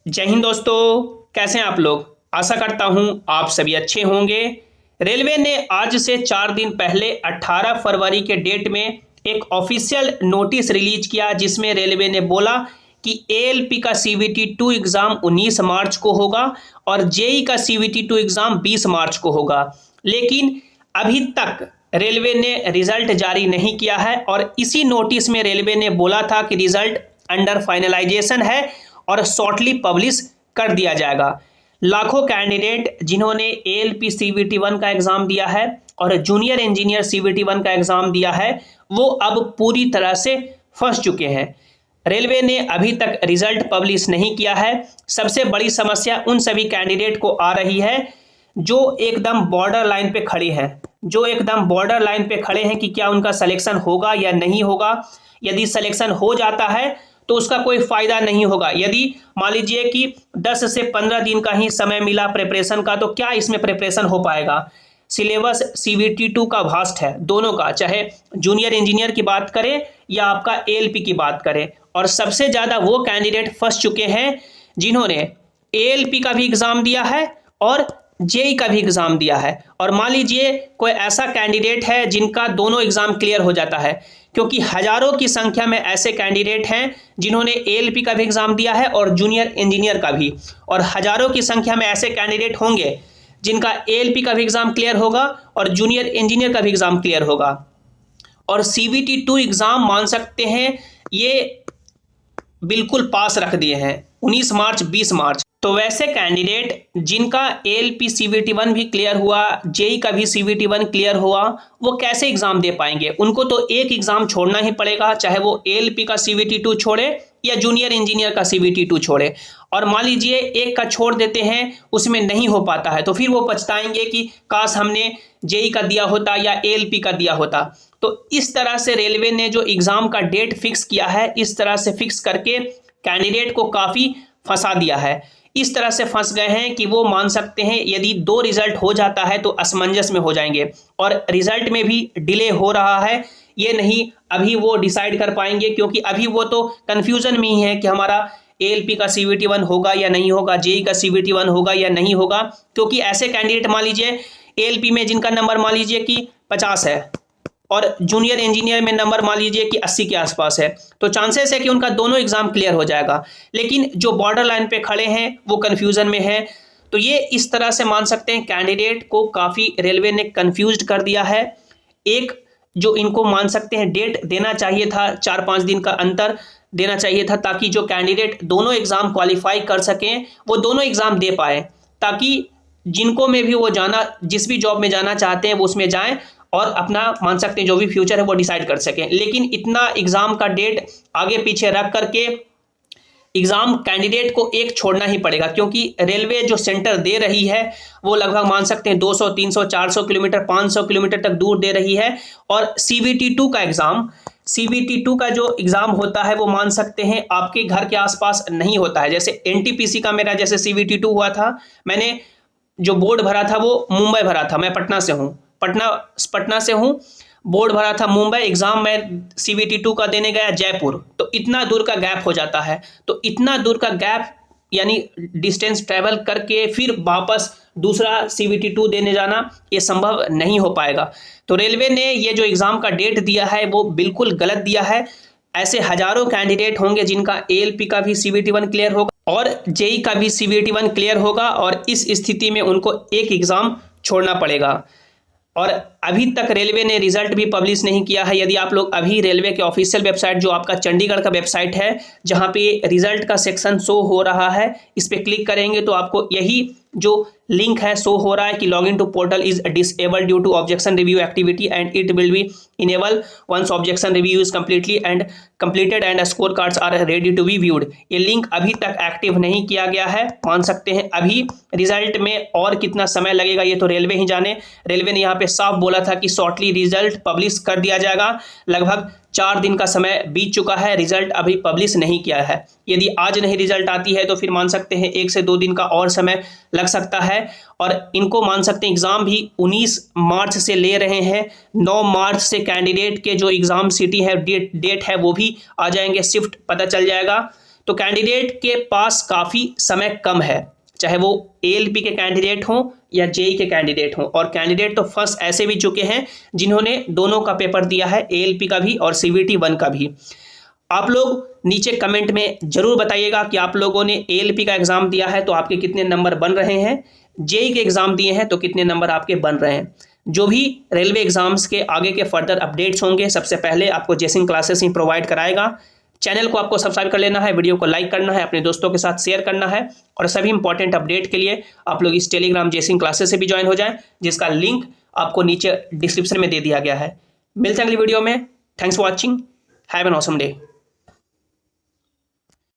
जय हिंद दोस्तों, कैसे हैं आप लोग। आशा करता हूं आप सभी अच्छे होंगे। रेलवे ने आज से 4 दिन पहले 18 फरवरी के डेट में एक ऑफिशियल नोटिस रिलीज किया, जिसमें रेलवे ने बोला कि एएलपी का सीवीटी 2 एग्ज़ाम 19 मार्च को होगा और जेई का सीवीटी 2 एग्ज़ाम 20 मार्च को होगा। लेकिन अभी तक रेलवे ने रिजल्ट जारी नहीं किया है और इसी नोटिस में रेलवे ने बोला था कि रिजल्ट अंडर फाइनलाइजेशन है और शॉर्टली पब्लिश कर दिया जाएगा। लाखों कैंडिडेट जिन्होंने एएलपी सीवीटी 1 का एग्ज़ाम दिया है और जूनियर इंजीनियर सीवीटी 1 का एग्ज़ाम दिया है, वो अब पूरी तरह से फंस चुके हैं। रेलवे ने अभी तक रिजल्ट पब्लिश नहीं किया है। सबसे बड़ी समस्या उन सभी कैंडिडेट को आ रही है जो एकदम बॉर्डर लाइन पे खड़े हैं कि क्या उनका सिलेक्शन होगा या नहीं होगा। यदि सिलेक्शन हो जाता है तो उसका कोई फायदा नहीं होगा। यदि मान लीजिए कि 10 से 15 दिन का ही समय मिला प्रिपरेशन का, तो क्या इसमें प्रिपरेशन हो पाएगा। सिलेबस सीवीटी 2 का वास्ट है, दोनों का, चाहे जूनियर इंजीनियर की बात करें या आपका एएलपी की बात करें। और सबसे ज़्यादा वो कैंडिडेट फंस चुके हैं जिन्होंने एएलपी का भी एग्ज़ाम दिया है और जेई का भी एग्ज़ाम दिया है। और मान लीजिए कोई ऐसा कैंडिडेट है जिनका दोनों एग्ज़ाम क्लियर हो जाता है, क्योंकि हजारों की संख्या में ऐसे कैंडिडेट हैं जिन्होंने एएलपी का भी एग्ज़ाम दिया है और जूनियर इंजीनियर का भी, और हजारों की संख्या में ऐसे कैंडिडेट होंगे जिनका एएलपी का भी एग्ज़ाम क्लियर होगा और जूनियर इंजीनियर का भी एग्ज़ाम क्लियर होगा। और सीवीटी 2 एग्ज़ाम मान सकते हैं ये बिल्कुल पास रख दिए हैं 19 मार्च 20 मार्च। तो वैसे कैंडिडेट जिनका एएलपी सीवीटी 1 भी क्लियर हुआ, जेई का भी सीवीटी 1 क्लियर हुआ, वो कैसे एग्ज़ाम दे पाएंगे। उनको तो एक एग्ज़ाम छोड़ना ही पड़ेगा, चाहे वो एएलपी का सीवीटी 2 छोड़े या जूनियर इंजीनियर का सीवीटी 2 छोड़े। और मान लीजिए एक का छोड़ देते हैं, उसमें नहीं हो पाता है, तो फिर वो पछताएंगे कि काश हमने जेई का दिया होता या एएलपी का दिया होता। तो इस तरह से रेलवे ने जो एग्ज़ाम का डेट फिक्स किया है, इस तरह से फिक्स करके कैंडिडेट को काफ़ी फंसा दिया है। इस तरह से फंस गए हैं कि वो मान सकते हैं यदि 2 रिजल्ट हो जाता है तो असमंजस में हो जाएंगे, और रिजल्ट में भी डिले हो रहा है। ये नहीं अभी वो डिसाइड कर पाएंगे, क्योंकि अभी वो तो कन्फ्यूजन में ही है कि हमारा एएलपी का सीवीटी 1 होगा या नहीं होगा, जेई का सीवीटी 1 होगा या नहीं होगा। क्योंकि ऐसे कैंडिडेट मान लीजिए एएलपी में जिनका नंबर मान लीजिए कि 50 है और जूनियर इंजीनियर में नंबर मान लीजिए कि 80 के आसपास है, तो चांसेस है कि उनका दोनों एग्जाम क्लियर हो जाएगा। लेकिन जो बॉर्डर लाइन पे खड़े हैं वो कन्फ्यूजन में है। तो ये इस तरह से मान सकते हैं कैंडिडेट को काफ़ी रेलवे ने कन्फ्यूज्ड कर दिया है। एक जो इनको मान सकते हैं डेट देना चाहिए था, 4-5 दिन का अंतर देना चाहिए था, ताकि जो कैंडिडेट दोनों एग्ज़ाम क्वालिफाई कर सकें वो दोनों एग्ज़ाम दे पाए, ताकि जिनको में भी वो जाना, जिस भी जॉब में जाना चाहते हैं वो उसमें जाएं और अपना मान सकते हैं जो भी फ्यूचर है वो डिसाइड कर सकें। लेकिन इतना एग्ज़ाम का डेट आगे पीछे रख करके एग्ज़ाम कैंडिडेट को एक छोड़ना ही पड़ेगा, क्योंकि रेलवे जो सेंटर दे रही है वो लगभग मान सकते हैं 200, 300, 400 किलोमीटर, 500 किलोमीटर तक दूर दे रही है। और सीवीटी 2 का एग्ज़ाम, सीवीटी 2 का जो एग्ज़ाम होता है वो मान सकते हैं आपके घर के आसपास नहीं होता है। जैसे एनटीपीसी का मेरा जैसे सीवीटी 2 हुआ था, मैंने जो बोर्ड भरा था वो मुंबई भरा था, मैं पटना से हूँ, पटना से हूँ, बोर्ड भरा था मुंबई, एग्ज़ाम मैं सीवीटी 2 का देने गया जयपुर। तो इतना दूर का गैप हो जाता है। तो इतना दूर का गैप यानी डिस्टेंस ट्रैवल करके फिर वापस दूसरा सीवीटी 2 देने जाना ये संभव नहीं हो पाएगा। तो रेलवे ने ये जो एग्ज़ाम का डेट दिया है वो बिल्कुल गलत दिया है। ऐसे हजारों कैंडिडेट होंगे जिनका एएलपी का भी सीवीटी 1 क्लियर होगा और जेई का भी सीवीटी 1 क्लियर होगा, और इस स्थिति में उनको एक एग्ज़ाम छोड़ना पड़ेगा। और अभी तक रेलवे ने रिजल्ट भी पब्लिश नहीं किया है। यदि आप लोग अभी रेलवे के ऑफिशियल वेबसाइट, जो आपका चंडीगढ़ का वेबसाइट है जहां पे रिजल्ट का सेक्शन शो हो रहा है, इस पर क्लिक करेंगे तो आपको यही जो लिंक है शो हो रहा है कि log in to portal is disabled due to objection review activity and it will be enable once objection review is completed and score cards are ready to be viewed. ये link अभी तक active नहीं किया गया है। मान सकते हैं अभी रिजल्ट में और कितना समय लगेगा ये तो रेलवे ही जाने। रेलवे ने यहाँ पे साफ बोला था कि शॉर्टली रिजल्ट पब्लिश कर दिया जाएगा। लगभग 4 दिन का समय बीत चुका है, रिजल्ट अभी पब्लिश नहीं किया है। यदि आज नहीं रिजल्ट आती है तो फिर मान सकते हैं 1 से 2 दिन का और समय लग सकता है। और इनको मान सकते हैं एग्ज़ाम भी 19 मार्च से ले रहे हैं। 9 मार्च से कैंडिडेट के जो एग्ज़ाम सिटी है, डेट है, वो भी आ जाएंगे, शिफ्ट पता चल जाएगा। तो तो कैंडिडेट के पास काफ़ी समय कम है, चाहे वो एएलपी के कैंडिडेट हों या जेई के कैंडिडेट हों। और कैंडिडेट तो फर्स्ट ऐसे भी चुके हैं जिन्होंने दोनों का पेपर दिया है, एएलपी का भी और सीवीटी 1 का भी। आप लोग नीचे कमेंट में जरूर बताइएगा कि आप लोगों ने एएलपी का एग्जाम दिया है तो आपके कितने नंबर बन रहे हैं, जेई के एग्जाम दिए हैं तो कितने नंबर आपके बन रहे हैं। जो भी रेलवे एग्जाम्स के आगे के फर्दर अपडेट्स होंगे सबसे पहले आपको जेसिंग क्लासेस ही प्रोवाइड कराएगा। चैनल को आपको सब्सक्राइब कर लेना है, वीडियो को लाइक करना है, अपने दोस्तों के साथ शेयर करना है और सभी इंपॉर्टेंट अपडेट के लिए आप लोग इस टेलीग्राम जेसिंग क्लासेस से भी ज्वाइन हो जाएं, जिसका लिंक आपको नीचे डिस्क्रिप्शन में दे दिया गया है। मिलते हैं अगली वीडियो में। Thanks for watching, have an awesome day.